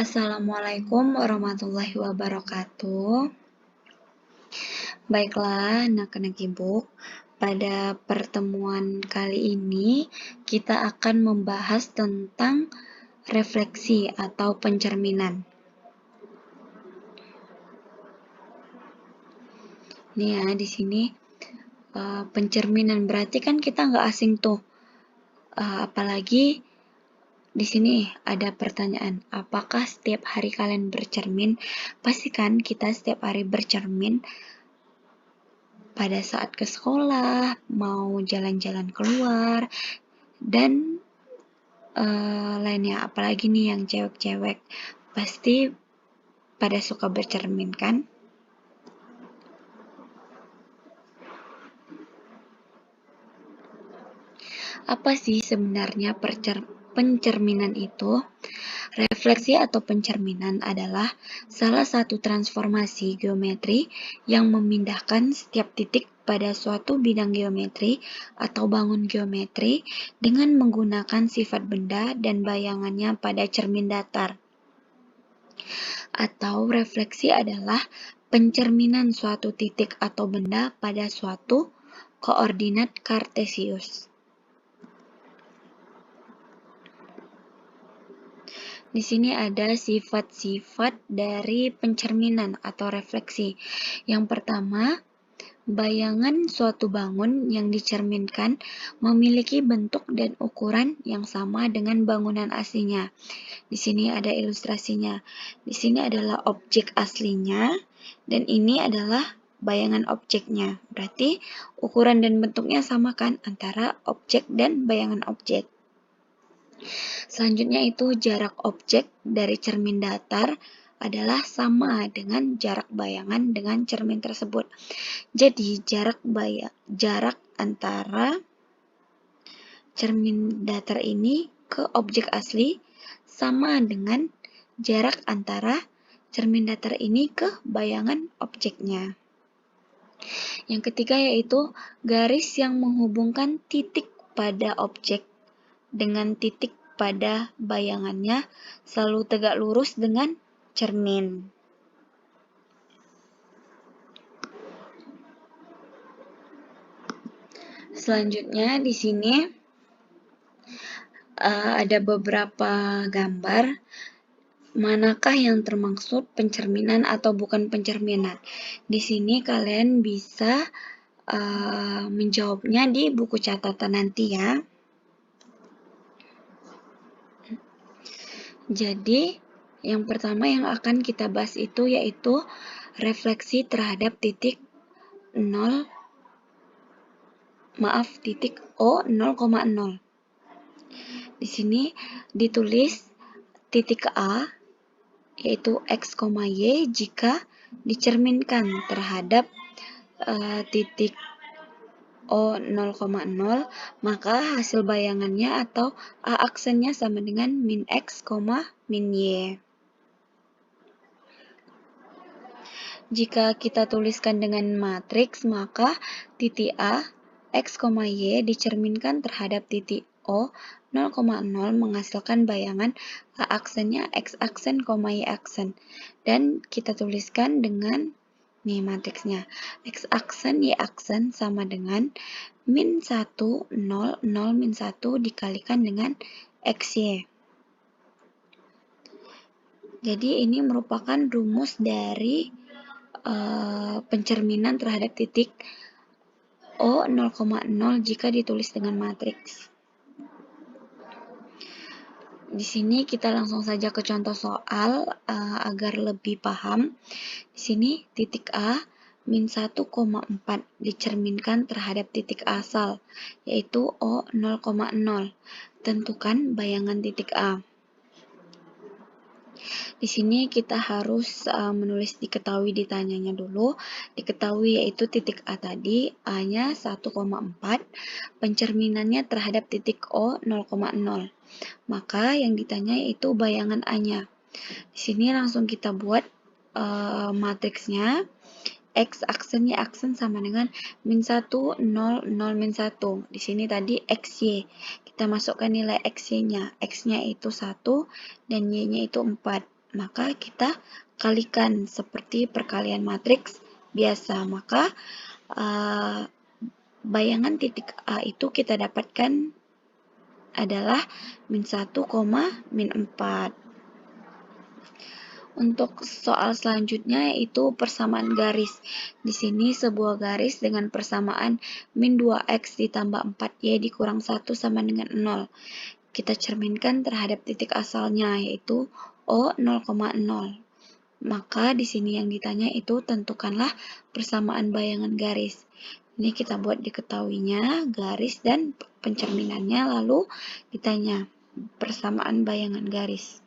Assalamualaikum warahmatullahi wabarakatuh. Baiklah, anak-anak ibu, pada pertemuan kali ini kita akan membahas tentang refleksi atau pencerminan. Nih ya, di sini pencerminan berarti kan kita nggak asing tuh. Apalagi di sini ada pertanyaan, apakah setiap hari kalian bercermin? Pastikan kita setiap hari bercermin pada saat ke sekolah, mau jalan-jalan keluar, dan lainnya. Apalagi nih yang cewek-cewek, pasti pada suka bercermin kan? Apa sih sebenarnya pencerminan itu? Refleksi atau pencerminan adalah salah satu transformasi geometri yang memindahkan setiap titik pada suatu bidang geometri atau bangun geometri dengan menggunakan sifat benda dan bayangannya pada cermin datar. Atau refleksi adalah pencerminan suatu titik atau benda pada suatu koordinat kartesius. Di sini ada sifat-sifat dari pencerminan atau refleksi. Yang pertama, bayangan suatu bangun yang dicerminkan memiliki bentuk dan ukuran yang sama dengan bangunan aslinya. Di sini ada ilustrasinya. Di sini adalah objek aslinya dan ini adalah bayangan objeknya. Berarti ukuran dan bentuknya sama kan antara objek dan bayangan objek. Selanjutnya itu jarak objek dari cermin datar adalah sama dengan jarak bayangan dengan cermin tersebut. Jadi jarak antara cermin datar ini ke objek asli sama dengan jarak antara cermin datar ini ke bayangan objeknya. Yang ketiga yaitu garis yang menghubungkan titik pada objek dengan titik pada bayangannya selalu tegak lurus dengan cermin. Selanjutnya di sini ada beberapa gambar. Manakah yang termaksud pencerminan atau bukan pencerminan? Di sini kalian bisa menjawabnya di buku catatan nanti ya. Jadi, yang pertama yang akan kita bahas itu yaitu refleksi terhadap titik O 0,0. Di sini ditulis titik A yaitu X, Y jika dicerminkan terhadap titik O 0,0 maka hasil bayangannya atau A aksennya sama dengan min X, min Y. Jika kita tuliskan dengan matriks maka titik A, X, Y dicerminkan terhadap titik O 0,0 menghasilkan bayangan A aksennya X aksen, Y aksen. Dan kita tuliskan dengan nih matriksnya. X aksen, Y aksen sama dengan min 1, 0, 0, min 1 dikalikan dengan XY. Jadi ini merupakan rumus dari pencerminan terhadap titik O 0,0 jika ditulis dengan matriks. Di sini kita langsung saja ke contoh soal agar lebih paham. Di sini titik A min 1,4 dicerminkan terhadap titik asal, yaitu O 0,0. Tentukan bayangan titik A. Di sini kita harus menulis diketahui ditanyanya dulu. Diketahui yaitu titik A tadi, A-nya 1,4, pencerminannya terhadap titik O 0,0. Maka yang ditanya yaitu bayangan A-nya. Di sini langsung kita buat matriksnya. X aksen, Y aksen sama dengan min 1, 0, 0, min 1. Di sini tadi XY. Kita masukkan nilai XY-nya. X-nya itu 1 dan Y-nya itu 4. maka kita kalikan seperti perkalian matriks biasa. Maka bayangan titik A itu kita dapatkan adalah min 1, min 4. Untuk soal selanjutnya yaitu persamaan garis. Di sini sebuah garis dengan persamaan min 2x ditambah 4y dikurang 1 sama dengan 0. Kita cerminkan terhadap titik asalnya yaitu O 0,0. Maka di sini yang ditanya itu tentukanlah persamaan bayangan garis. Ini kita buat diketahuinya garis dan pencerminannya, lalu ditanya persamaan bayangan garis.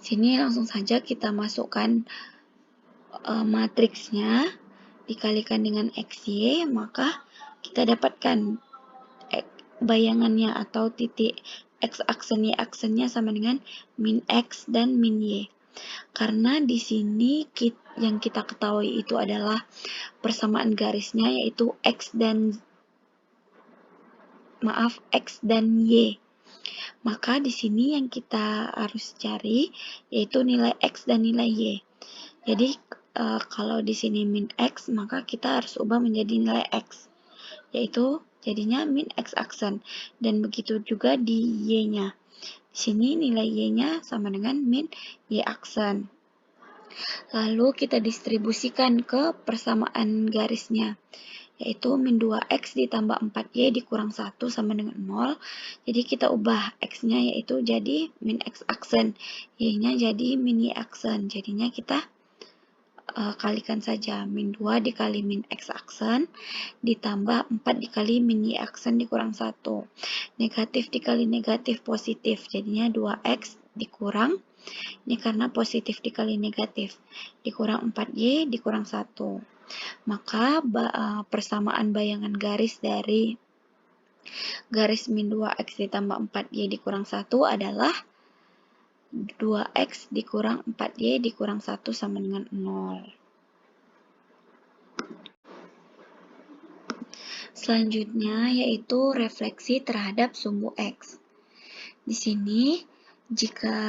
Sini langsung saja kita masukkan matriksnya dikalikan dengan XY, maka kita dapatkan bayangannya atau titik X aksen Y aksennya sama dengan min X dan min Y. Karena di sini yang kita ketahui itu adalah persamaan garisnya yaitu X dan Y. Maka di sini yang kita harus cari yaitu nilai X dan nilai Y. Jadi kalau di sini min X, maka kita harus ubah menjadi nilai X, yaitu jadinya min X aksen. Dan begitu juga di Y-nya. Di sini nilai Y-nya sama dengan min Y aksen. Lalu kita distribusikan ke persamaan garisnya, yaitu min 2x ditambah 4y dikurang 1 sama dengan 0. Jadi kita ubah x-nya yaitu jadi min x aksen, y-nya jadi min y aksen. Jadinya kita kalikan saja min 2 dikali min x aksen ditambah 4 dikali min y aksen dikurang 1. Negatif dikali negatif positif, jadinya 2x dikurang, ini karena positif dikali negatif, dikurang 4y dikurang 1. Maka persamaan bayangan garis dari garis min 2x ditambah 4y dikurang 1 adalah 2x dikurang 4y dikurang 1 sama dengan 0. Selanjutnya yaitu refleksi terhadap sumbu X. Di sini jika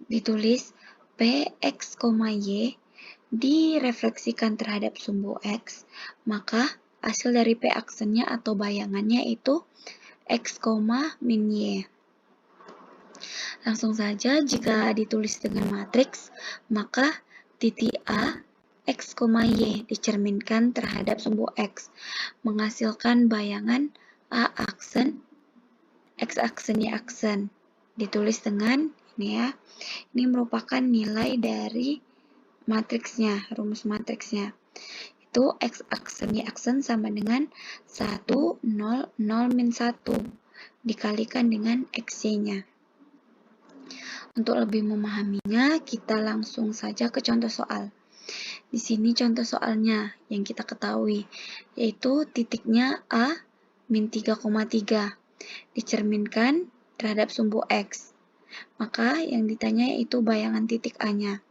ditulis Px, Y direfleksikan terhadap sumbu X, maka hasil dari P aksennya atau bayangannya itu X, min Y. Langsung saja jika ditulis dengan matriks, maka titik A, X, Y dicerminkan terhadap sumbu X, menghasilkan bayangan A aksen, X aksen, Y aksen. Ditulis dengan ini ya, ini merupakan nilai dari matriksnya, rumus matriksnya. Itu X aksen, Y aksen sama dengan 1, 0, 0, min 1 dikalikan dengan XY-nya. Untuk lebih memahaminya, kita langsung saja ke contoh soal. Di sini contoh soalnya yang kita ketahui, yaitu titiknya A, min 3,3 dicerminkan terhadap sumbu X. Maka yang ditanya yaitu bayangan titik A-nya.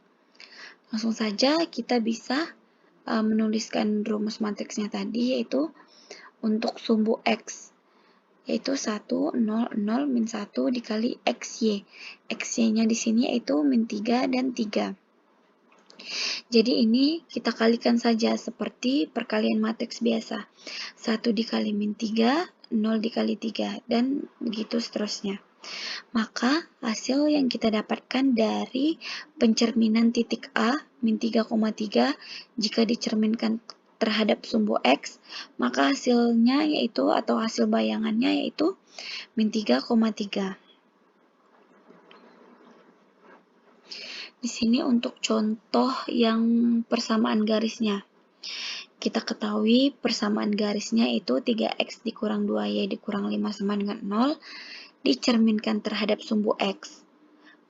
Langsung saja kita bisa menuliskan rumus matriksnya tadi, yaitu untuk sumbu X, yaitu 1, 0, 0, min 1 dikali XY. XY-nya di sini yaitu min 3 dan 3. Jadi ini kita kalikan saja seperti perkalian matriks biasa. 1 dikali min 3, 0 dikali 3, dan begitu seterusnya. Maka hasil yang kita dapatkan dari pencerminan titik A, min 3,3, jika dicerminkan terhadap sumbu X, maka hasilnya yaitu atau hasil bayangannya yaitu min 3,3. Di sini untuk contoh yang persamaan garisnya. Kita ketahui persamaan garisnya itu 3x dikurang 2y dikurang 5 sama dengan 0 dicerminkan terhadap sumbu X.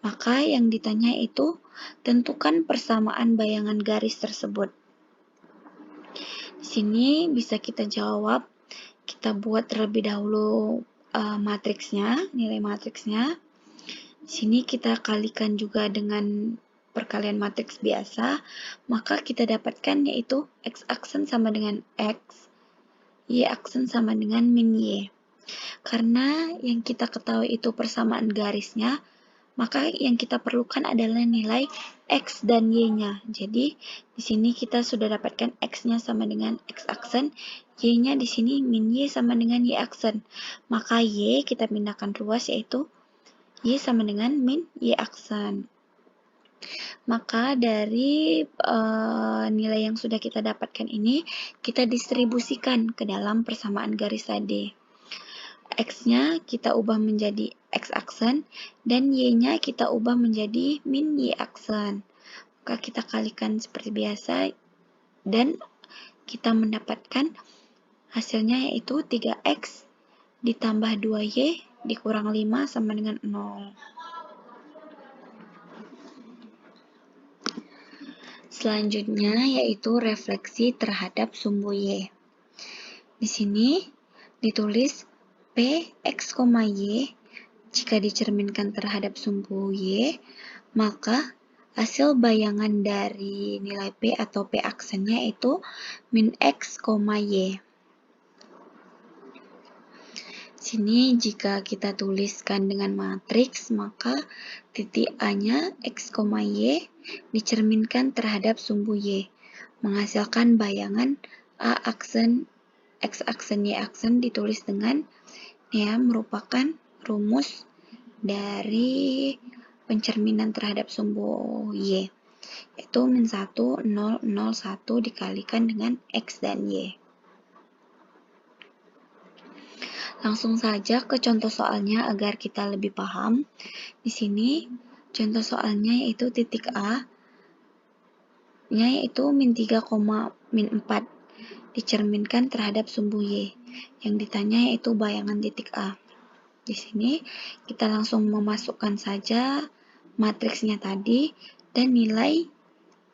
Maka yang ditanya itu tentukan persamaan bayangan garis tersebut. Di sini bisa kita jawab, kita buat terlebih dahulu matriksnya, nilai matriksnya. Di sini kita kalikan juga dengan perkalian matriks biasa, maka kita dapatkan yaitu X aksen sama dengan X, Y aksen sama dengan min Y. Karena yang kita ketahui itu persamaan garisnya, maka yang kita perlukan adalah nilai X dan Y-nya. Jadi, di sini kita sudah dapatkan X-nya sama dengan X aksen, Y-nya di sini min Y sama dengan Y aksen. Maka Y kita pindahkan ruas, yaitu Y sama dengan min Y aksen. Maka dari nilai yang sudah kita dapatkan ini, kita distribusikan ke dalam persamaan garis tadi. X-nya kita ubah menjadi X aksen, dan Y-nya kita ubah menjadi min Y aksen. Maka kita kalikan seperti biasa, dan kita mendapatkan hasilnya yaitu 3X ditambah 2Y dikurang 5 sama dengan 0. Selanjutnya yaitu refleksi terhadap sumbu Y. Di sini ditulis P, X, Y, jika dicerminkan terhadap sumbu Y, maka hasil bayangan dari nilai P atau P aksennya itu min X, Y. Sini jika kita tuliskan dengan matriks, maka titik A-nya X, Y dicerminkan terhadap sumbu Y, menghasilkan bayangan A aksen, X aksen, Y aksen ditulis dengan merupakan rumus dari pencerminan terhadap sumbu Y, yaitu min 1, 0, 0, 1 dikalikan dengan X dan Y. Langsung saja ke contoh soalnya agar kita lebih paham. Di sini contoh soalnya yaitu titik A nya yaitu min 3, min 4 dicerminkan terhadap sumbu Y. Yang ditanya yaitu bayangan titik A. Di sini kita langsung memasukkan saja matriksnya tadi dan nilai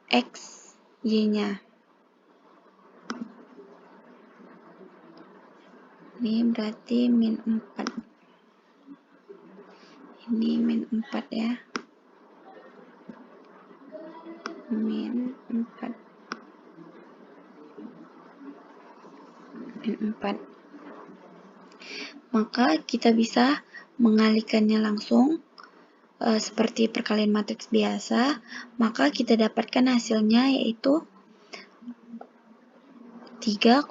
X, Y-nya. Ini berarti min 4. Ini min 4 ya. Min 4. Min 4. Maka kita bisa mengalihkannya langsung seperti perkalian matriks biasa, maka kita dapatkan hasilnya yaitu 3,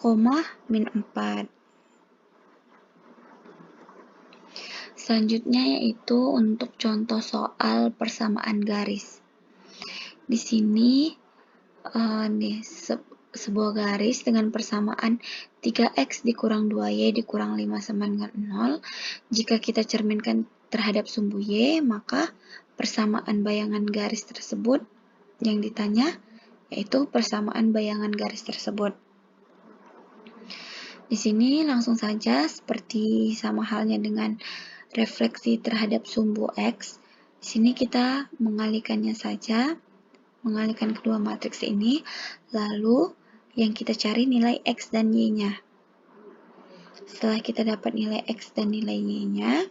min 4. Selanjutnya yaitu untuk contoh soal persamaan garis. Di sini sebuah garis dengan persamaan 3X dikurang 2Y dikurang 5 sama dengan 0. Jika kita cerminkan terhadap sumbu Y, maka persamaan bayangan garis tersebut yang ditanya yaitu persamaan bayangan garis tersebut. Di sini langsung saja seperti sama halnya dengan refleksi terhadap sumbu X. Di sini kita mengalihkannya saja, mengalihkan kedua matriks ini, lalu yang kita cari nilai X dan Y-nya. Setelah kita dapat nilai X dan nilai Y-nya,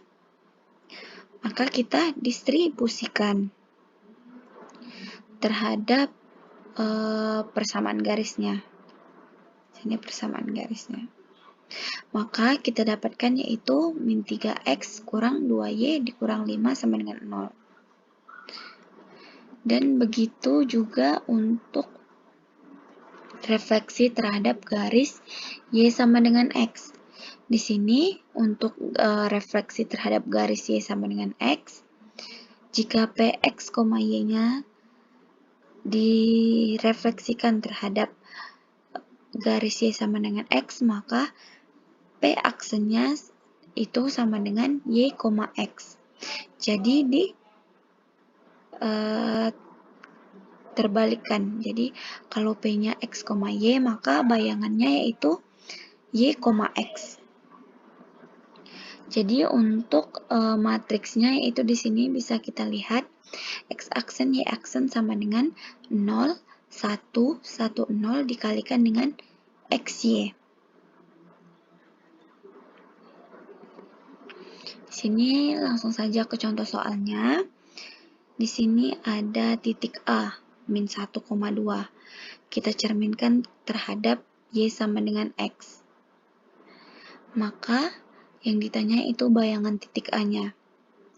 maka kita distribusikan terhadap persamaan garisnya. Sini persamaan garisnya. Maka kita dapatkan yaitu min 3X kurang 2Y dikurang 5 sama dengan 0. Dan begitu juga untuk refleksi terhadap garis Y sama dengan X. Di sini untuk refleksi terhadap garis Y sama dengan X, jika Px, Y-nya direfleksikan terhadap garis Y sama dengan X, maka P aksennya itu sama dengan Y, X. Jadi terbalikkan. Jadi kalau P-nya X, Y, maka bayangannya yaitu Y, X. Jadi untuk matriksnya yaitu di sini bisa kita lihat X aksen, Y aksen sama dengan 0, 1, 1, 0 dikalikan dengan XY. Di sini langsung saja ke contoh soalnya. Di sini ada titik A, min 1,2. Kita cerminkan terhadap Y sama dengan X. Maka yang ditanya itu bayangan titik A-nya.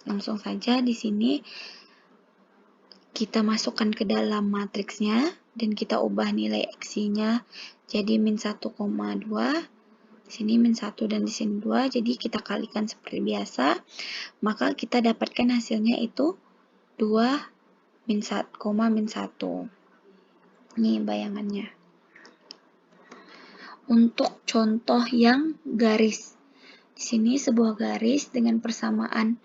Langsung saja di sini kita masukkan ke dalam matriksnya dan kita ubah nilai X-nya jadi min 1,2. Di sini min 1 dan di sini 2, jadi kita kalikan seperti biasa, maka kita dapatkan hasilnya itu 2 min 1, min 1. Ini bayangannya. Untuk contoh yang garis. Di sini sebuah garis dengan persamaan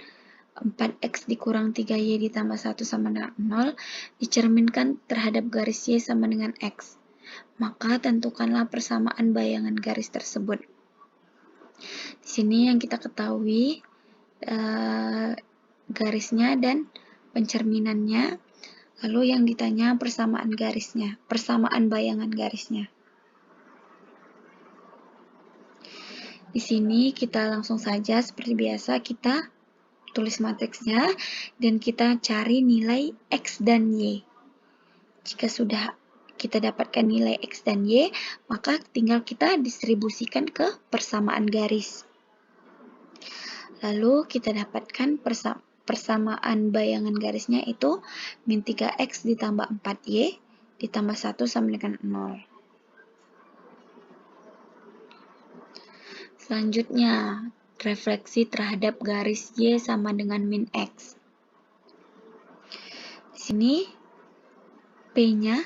4x dikurang 3y ditambah 1 sama dengan 0 dicerminkan terhadap garis y sama dengan x. Maka tentukanlah persamaan bayangan garis tersebut. Di sini yang kita ketahui garisnya dan pencerminannya. Lalu yang ditanya persamaan garisnya, persamaan bayangan garisnya. Di sini kita langsung saja seperti biasa kita tulis matriksnya dan kita cari nilai X dan Y. Jika sudah kita dapatkan nilai X dan Y, maka tinggal kita distribusikan ke persamaan garis. Lalu kita dapatkan persamaan bayangan garisnya itu min 3x ditambah 4y ditambah 1 sama dengan 0. Selanjutnya, refleksi terhadap garis y sama dengan min x. Di sini P-nya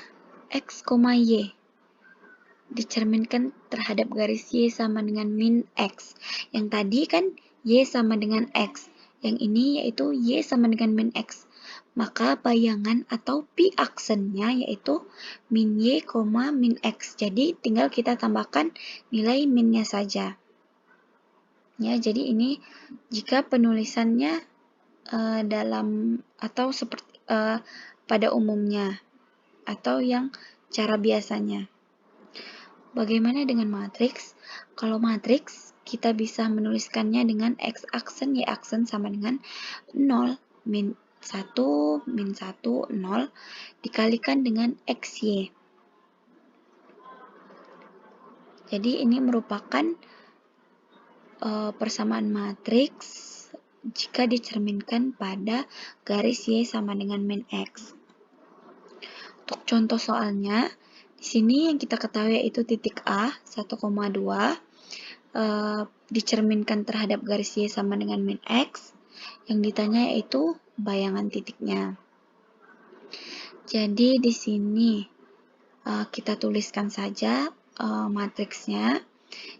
x, y dicerminkan terhadap garis y sama dengan min x. Yang tadi kan y sama dengan x. Yang ini yaitu y sama dengan min x. Maka bayangan atau pi aksennya yaitu min y, min x. Jadi tinggal kita tambahkan nilai minnya saja. Ya, jadi ini jika penulisannya dalam atau seperti pada umumnya atau yang cara biasanya. Bagaimana dengan matriks? Kalau matriks kita bisa menuliskannya dengan x aksen y aksen sama dengan 0 min 1 min 1 0 dikalikan dengan xy. Jadi ini merupakan persamaan matriks jika dicerminkan pada garis y sama dengan min x. Untuk contoh soalnya, di sini yang kita ketahui yaitu titik A 1,2 dicerminkan terhadap garis y sama dengan min x. Yang ditanya yaitu bayangan titiknya. Jadi di sini kita tuliskan saja matriksnya.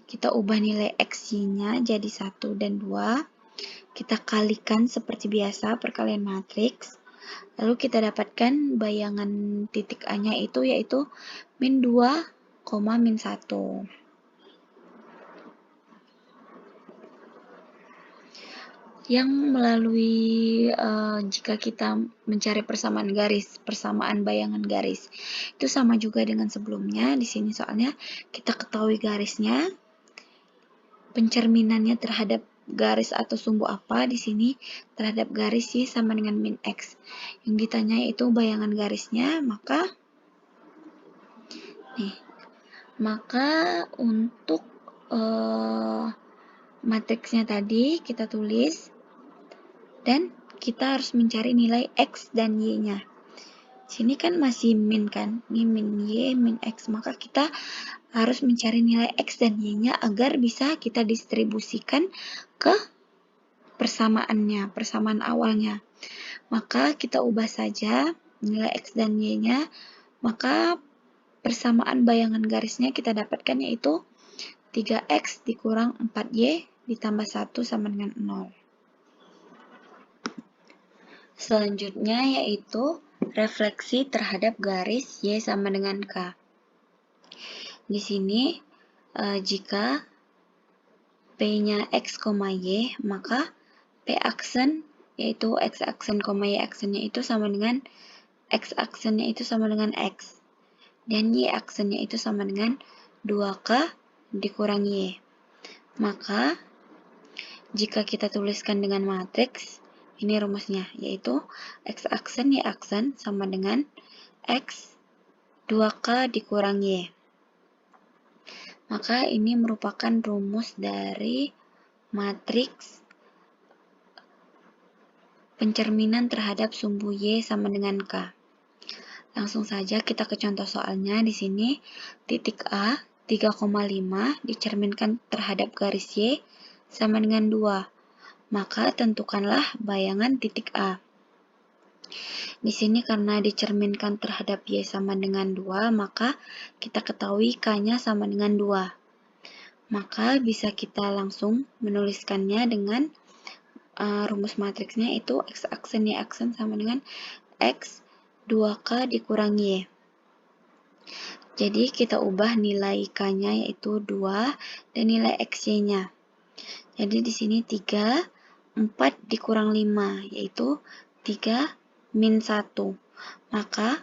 Kita ubah nilai x-nya jadi 1 dan 2. Kita kalikan seperti biasa perkalian matriks. Lalu kita dapatkan bayangan titik A-nya itu yaitu min 2, min 1. Yang melalui jika kita mencari persamaan garis, persamaan bayangan garis, itu sama juga dengan sebelumnya. Di sini soalnya kita ketahui garisnya, pencerminannya terhadap garis atau sumbu apa di sini terhadap garis y sama dengan min x. Yang ditanya itu bayangan garisnya, maka untuk matriksnya tadi kita tulis dan kita harus mencari nilai x dan y-nya. Sini kan masih min kan, ini min y, min x, maka kita harus mencari nilai x dan y-nya agar bisa kita distribusikan ke persamaannya, persamaan awalnya. Maka kita ubah saja nilai x dan y-nya, maka persamaan bayangan garisnya kita dapatkan yaitu 3x dikurang 4y ditambah 1 sama dengan 0. Selanjutnya yaitu refleksi terhadap garis y sama dengan k. Di sini jika P-nya x, y, maka P aksen yaitu x aksen, y aksennya itu sama dengan x aksennya itu sama dengan x. Dan y aksennya itu sama dengan 2k dikurang y. Maka jika kita tuliskan dengan matriks, ini rumusnya, yaitu x aksen y aksen sama dengan x 2k dikurang y. Maka ini merupakan rumus dari matriks pencerminan terhadap sumbu Y sama dengan K. Langsung saja kita ke contoh soalnya. Di sini titik A 3,5 dicerminkan terhadap garis Y sama dengan 2. Maka tentukanlah bayangan titik A. Di sini karena dicerminkan terhadap Y sama dengan 2, maka kita ketahui K-nya sama dengan 2. Maka bisa kita langsung menuliskannya dengan rumus matriksnya itu X aksen Y aksen sama dengan X 2K dikurang Y. Jadi kita ubah nilai K-nya yaitu 2 dan nilai XY-nya. Jadi di sini 3, 4 dikurang 5 yaitu 3 min 1. Maka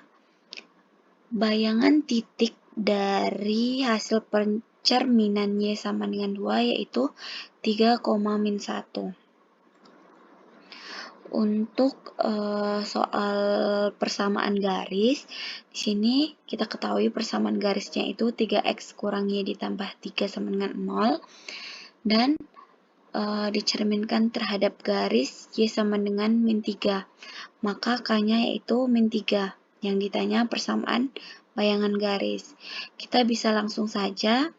bayangan titik dari hasil pencerminan Y sama dengan 2 yaitu 3, min 1. Untuk soal persamaan garis, di sini kita ketahui persamaan garisnya itu 3x kurang y ditambah 3 sama dengan 0, dan dicerminkan terhadap garis y sama dengan min 3. Maka K-nya yaitu min 3, yang ditanya persamaan bayangan garis. Kita bisa langsung saja,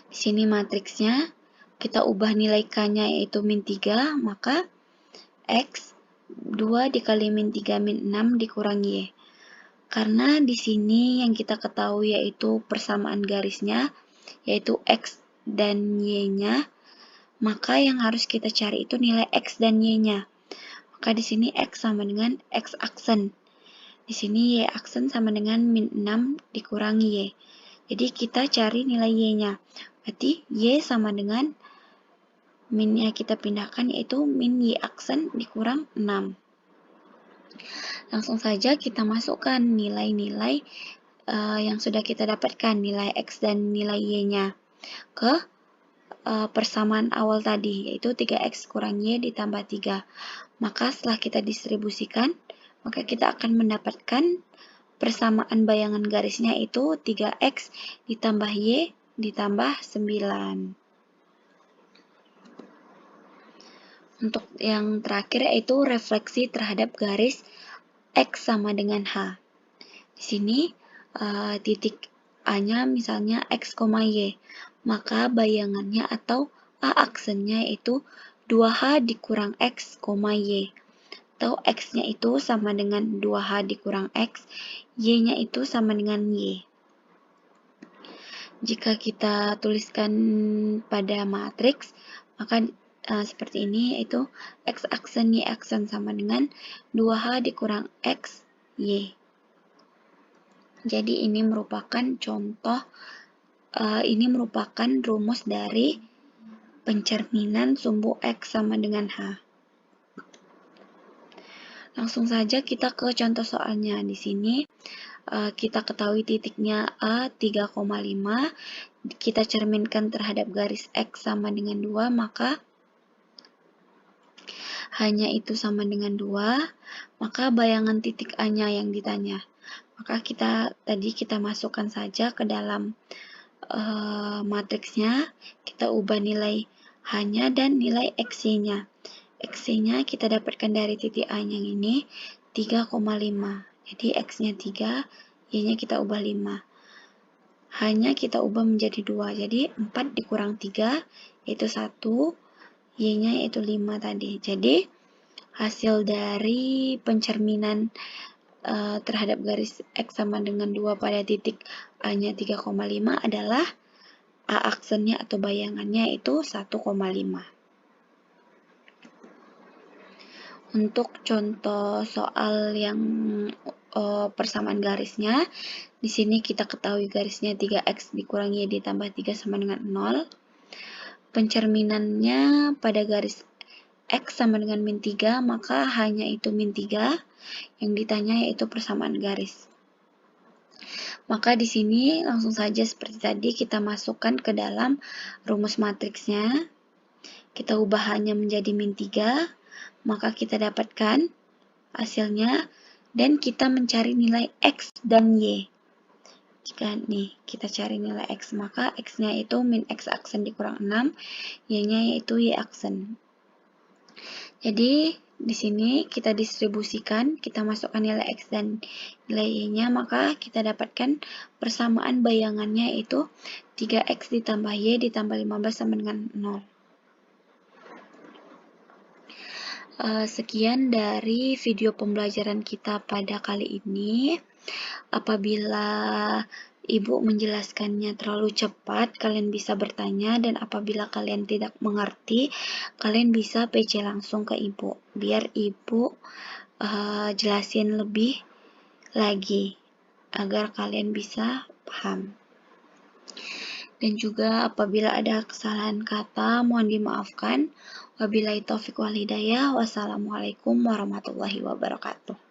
di sini matriksnya, kita ubah nilai K-nya yaitu min 3, maka X 2 dikali min 3 min 6 dikurang Y. Karena di sini yang kita ketahui yaitu persamaan garisnya, yaitu X dan Y-nya, maka yang harus kita cari itu nilai X dan Y-nya. Maka di sini X sama dengan X aksen. Di sini Y aksen sama dengan min 6 dikurang Y. Jadi kita cari nilai Y-nya. Berarti Y sama dengan minnya kita pindahkan yaitu min Y aksen dikurang 6. Langsung saja kita masukkan nilai-nilai yang sudah kita dapatkan, nilai X dan nilai Y-nya ke persamaan awal tadi, yaitu 3X kurang Y ditambah 3. Maka setelah kita distribusikan, maka kita akan mendapatkan persamaan bayangan garisnya itu 3X ditambah Y ditambah 9. Untuk yang terakhir yaitu refleksi terhadap garis X sama dengan H. Di sini titik A-nya misalnya X, Y, maka bayangannya atau A aksennya itu 2H dikurang X, Y. Atau X-nya itu sama dengan 2H dikurang X, Y-nya itu sama dengan Y. Jika kita tuliskan pada matriks, maka seperti ini, yaitu X aksen Y aksen sama dengan 2H dikurang X, Y. Jadi ini merupakan contoh, ini merupakan rumus dari pencerminan sumbu X sama dengan H. Langsung saja kita ke contoh soalnya. Di sini kita ketahui titiknya A 3,5, kita cerminkan terhadap garis X sama dengan 2, maka hanya itu sama dengan 2, maka bayangan titik A-nya yang ditanya. Maka tadi kita masukkan saja ke dalam matriksnya, kita ubah nilai H-nya dan nilai XY-nya. XY-nya kita dapatkan dari titik A yang ini 3,5. Jadi X-nya 3, Y-nya kita ubah 5. H-nya kita ubah menjadi 2. Jadi 4 dikurang 3 yaitu 1. Y-nya yaitu 5 tadi. Jadi hasil dari pencerminan terhadap garis X sama dengan 2 pada titik A-nya 3,5 adalah A aksennya atau bayangannya itu 1,5. Untuk contoh soal yang persamaan garisnya, di sini kita ketahui garisnya 3X dikurang Y ditambah 3 sama dengan 0. Pencerminannya pada garis X sama dengan min 3, maka hanya itu min 3, yang ditanya yaitu persamaan garis. Maka di sini langsung saja seperti tadi kita masukkan ke dalam rumus matriksnya. Kita ubah hanya menjadi min 3, maka kita dapatkan hasilnya, dan kita mencari nilai X dan Y. Jika nih kita cari nilai X, maka X-nya itu min X aksen dikurang 6, Y-nya yaitu Y aksen. Jadi Di sini kita distribusikan, kita masukkan nilai X dan nilai Y-nya, maka kita dapatkan persamaan bayangannya itu 3X ditambah Y ditambah 15 sama dengan 0. Sekian dari video pembelajaran kita pada kali ini. Apabila Ibu menjelaskannya terlalu cepat, kalian bisa bertanya, dan apabila kalian tidak mengerti, kalian bisa PC langsung ke Ibu, biar Ibu jelasin lebih lagi, agar kalian bisa paham. Dan juga apabila ada kesalahan kata, mohon dimaafkan. Wabillahi taufiq wal hidayah. Wassalamualaikum warahmatullahi wabarakatuh.